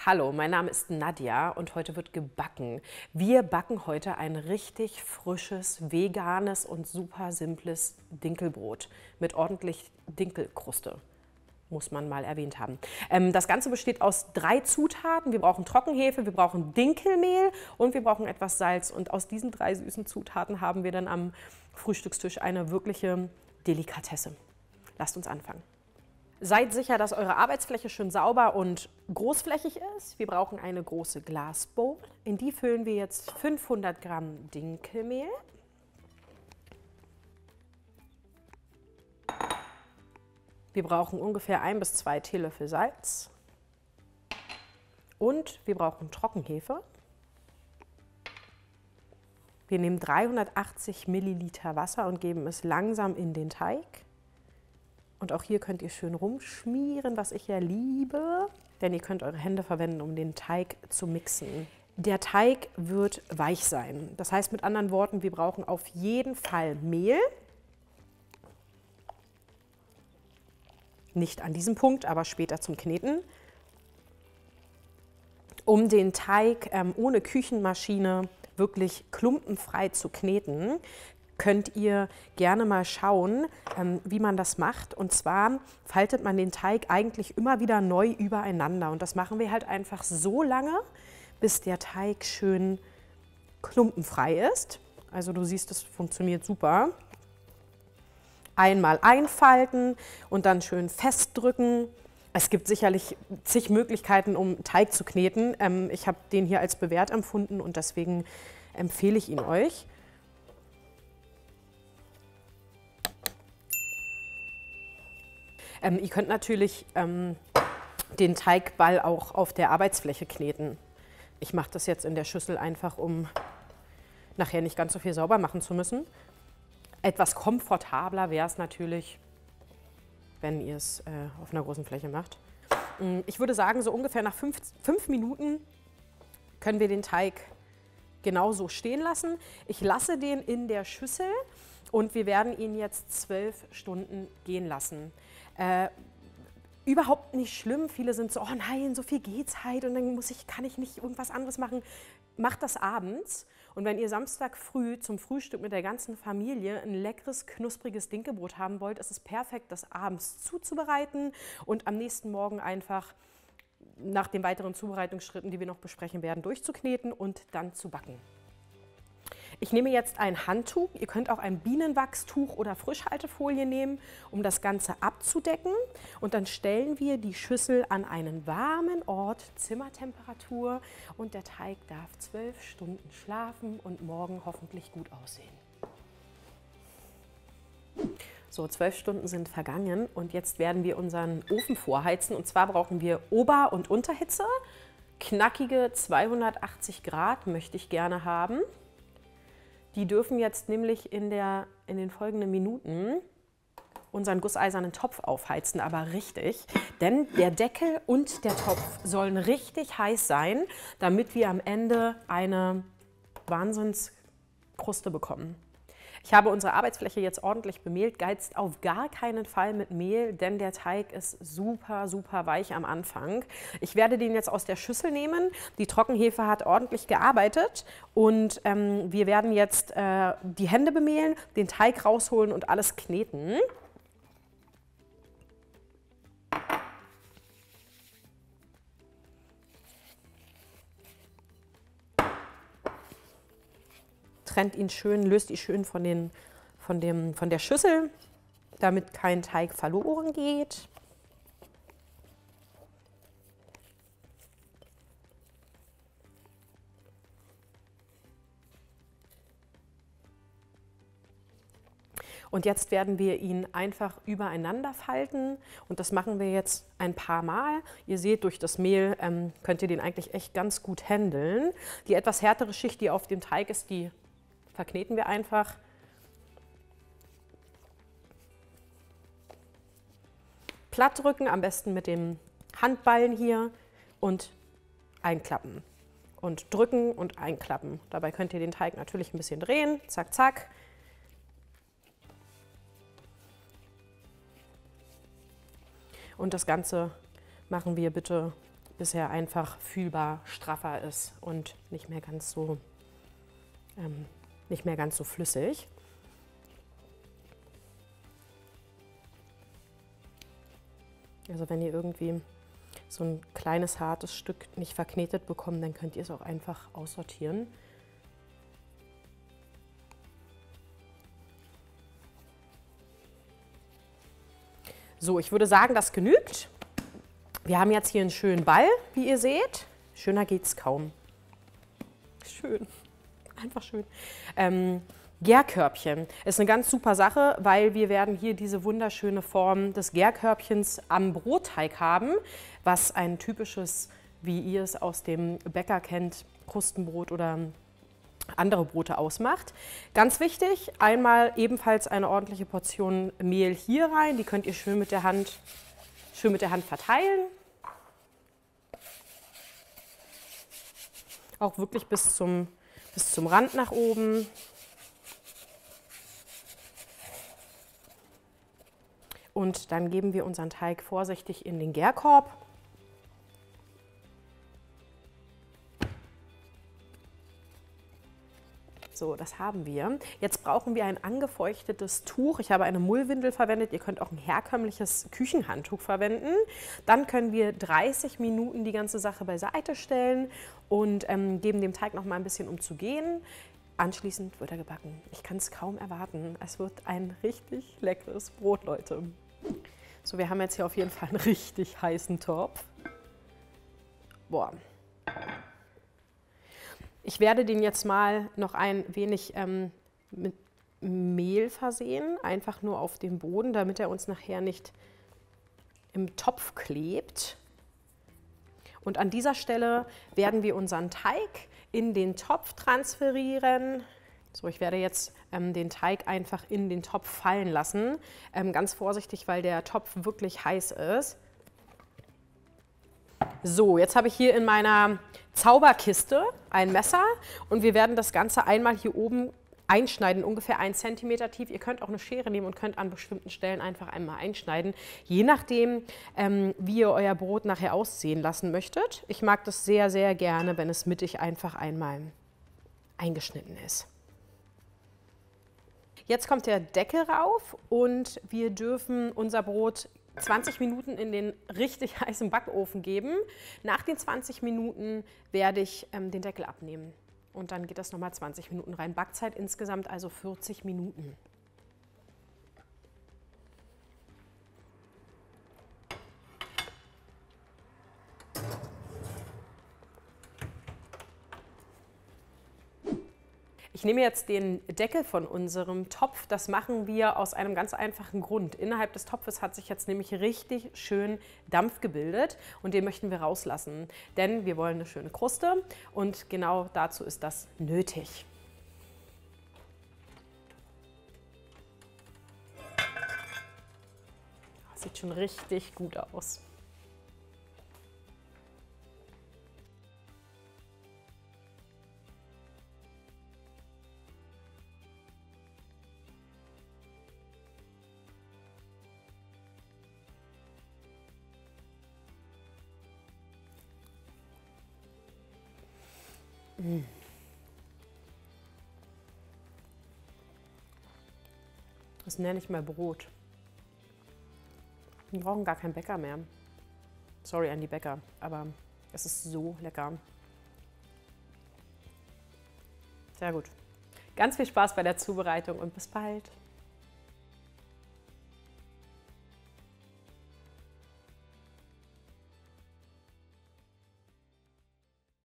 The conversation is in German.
Hallo, mein Name ist Nadja und heute wird gebacken. Wir backen heute ein richtig frisches, veganes und super simples Dinkelbrot mit ordentlich Dinkelkruste. Muss man mal erwähnt haben. Das Ganze besteht aus 3 Zutaten. Wir brauchen Trockenhefe, wir brauchen Dinkelmehl und wir brauchen etwas Salz. Und aus diesen 3 süßen Zutaten haben wir dann am Frühstückstisch eine wirkliche Delikatesse. Lasst uns anfangen. Seid sicher, dass eure Arbeitsfläche schön sauber und großflächig ist. Wir brauchen eine große Glasbowl. In die füllen wir jetzt 500 Gramm Dinkelmehl. Wir brauchen ungefähr 1 bis 2 Teelöffel Salz. Und wir brauchen Trockenhefe. Wir nehmen 380 Milliliter Wasser und geben es langsam in den Teig. Und auch hier könnt ihr schön rumschmieren, was ich ja liebe, denn ihr könnt eure Hände verwenden, um den Teig zu mixen. Der Teig wird weich sein. Das heißt mit anderen Worten, wir brauchen auf jeden Fall Mehl. Nicht an diesem Punkt, aber später zum Kneten. Um den Teig ohne Küchenmaschine wirklich klumpenfrei zu kneten, könnt ihr gerne mal schauen, wie man das macht. Und zwar faltet man den Teig eigentlich immer wieder neu übereinander. Und das machen wir halt einfach so lange, bis der Teig schön klumpenfrei ist. Also du siehst, das funktioniert super. Einmal einfalten und dann schön festdrücken. Es gibt sicherlich zig Möglichkeiten, um Teig zu kneten. Ich habe den hier als bewährt empfunden und deswegen empfehle ich ihn euch. Ihr könnt natürlich den Teigball auch auf der Arbeitsfläche kneten. Ich mache das jetzt in der Schüssel einfach, um nachher nicht ganz so viel sauber machen zu müssen. Etwas komfortabler wäre es natürlich, wenn ihr es auf einer großen Fläche macht. Ich würde sagen, so ungefähr nach 5 Minuten können wir den Teig genauso stehen lassen. Ich lasse den in der Schüssel und wir werden ihn jetzt 12 Stunden gehen lassen. Überhaupt nicht schlimm. Viele sind so, oh nein, so viel geht's halt und dann kann ich nicht irgendwas anderes machen. Macht das abends und wenn ihr Samstag früh zum Frühstück mit der ganzen Familie ein leckeres, knuspriges Dinkelbrot haben wollt, ist es perfekt, das abends zuzubereiten und am nächsten Morgen einfach nach den weiteren Zubereitungsschritten, die wir noch besprechen werden, durchzukneten und dann zu backen. Ich nehme jetzt ein Handtuch, ihr könnt auch ein Bienenwachstuch oder Frischhaltefolie nehmen, um das Ganze abzudecken. Und dann stellen wir die Schüssel an einen warmen Ort, Zimmertemperatur, und der Teig darf 12 Stunden schlafen und morgen hoffentlich gut aussehen. So, 12 Stunden sind vergangen und jetzt werden wir unseren Ofen vorheizen. Und zwar brauchen wir Ober- und Unterhitze. Knackige 280 Grad möchte ich gerne haben. Die dürfen jetzt nämlich in den folgenden Minuten unseren gusseisernen Topf aufheizen, aber richtig. Denn der Deckel und der Topf sollen richtig heiß sein, damit wir am Ende eine Wahnsinnskruste bekommen. Ich habe unsere Arbeitsfläche jetzt ordentlich bemehlt, geizt auf gar keinen Fall mit Mehl, denn der Teig ist super, super weich am Anfang. Ich werde den jetzt aus der Schüssel nehmen. Die Trockenhefe hat ordentlich gearbeitet und wir werden jetzt die Hände bemehlen, den Teig rausholen und alles kneten. Trennt ihn schön, löst ihn schön von der Schüssel, damit kein Teig verloren geht. Und jetzt werden wir ihn einfach übereinander falten und das machen wir jetzt ein paar Mal. Ihr seht, durch das Mehl könnt ihr den eigentlich echt ganz gut handeln. Die etwas härtere Schicht, die auf dem Teig ist, die verkneten wir einfach. Platt drücken, am besten mit dem Handballen hier und einklappen. Und drücken und einklappen. Dabei könnt ihr den Teig natürlich ein bisschen drehen. Zack, zack. Und das Ganze machen wir bitte bis er einfach fühlbar straffer ist und nicht mehr ganz so flüssig. Also wenn ihr irgendwie so ein kleines, hartes Stück nicht verknetet bekommt, dann könnt ihr es auch einfach aussortieren. So, ich würde sagen, das genügt. Wir haben jetzt hier einen schönen Ball, wie ihr seht. Schöner geht's kaum. Schön, einfach schön. Gärkörbchen ist eine ganz super Sache, weil wir werden hier diese wunderschöne Form des Gärkörbchens am Brotteig haben, was ein typisches, wie ihr es aus dem Bäcker kennt, Krustenbrot oder andere Brote ausmacht. Ganz wichtig, einmal ebenfalls eine ordentliche Portion Mehl hier rein. Die könnt ihr schön mit der Hand verteilen. Auch wirklich bis zum Rand nach oben. Und dann geben wir unseren Teig vorsichtig in den Gärkorb. So, das haben wir. Jetzt brauchen wir ein angefeuchtetes Tuch. Ich habe eine Mullwindel verwendet. Ihr könnt auch ein herkömmliches Küchenhandtuch verwenden. Dann können wir 30 Minuten die ganze Sache beiseite stellen und geben dem Teig noch mal ein bisschen umzugehen. Anschließend wird er gebacken. Ich kann es kaum erwarten. Es wird ein richtig leckeres Brot, Leute. So, wir haben jetzt hier auf jeden Fall einen richtig heißen Topf. Boah. Ich werde den jetzt mal noch ein wenig mit Mehl versehen, einfach nur auf dem Boden, damit er uns nachher nicht im Topf klebt. Und an dieser Stelle werden wir unseren Teig in den Topf transferieren. So, ich werde jetzt den Teig einfach in den Topf fallen lassen. Ganz vorsichtig, weil der Topf wirklich heiß ist. So, jetzt habe ich hier in meiner Zauberkiste ein Messer und wir werden das Ganze einmal hier oben einschneiden, ungefähr 1 cm tief. Ihr könnt auch eine Schere nehmen und könnt an bestimmten Stellen einfach einmal einschneiden, je nachdem, wie ihr euer Brot nachher aussehen lassen möchtet. Ich mag das sehr, sehr gerne, wenn es mittig einfach einmal eingeschnitten ist. Jetzt kommt der Deckel rauf und wir dürfen unser Brot 20 Minuten in den richtig heißen Backofen geben. Nach den 20 Minuten werde ich den Deckel abnehmen. Und dann geht das nochmal 20 Minuten rein. Backzeit insgesamt also 40 Minuten. Ich nehme jetzt den Deckel von unserem Topf. Das machen wir aus einem ganz einfachen Grund. Innerhalb des Topfes hat sich jetzt nämlich richtig schön Dampf gebildet und den möchten wir rauslassen. Denn wir wollen eine schöne Kruste und genau dazu ist das nötig. Das sieht schon richtig gut aus. Das nenne ich mal Brot. Wir brauchen gar keinen Bäcker mehr. Sorry an die Bäcker, aber es ist so lecker. Sehr gut. Ganz viel Spaß bei der Zubereitung und bis bald.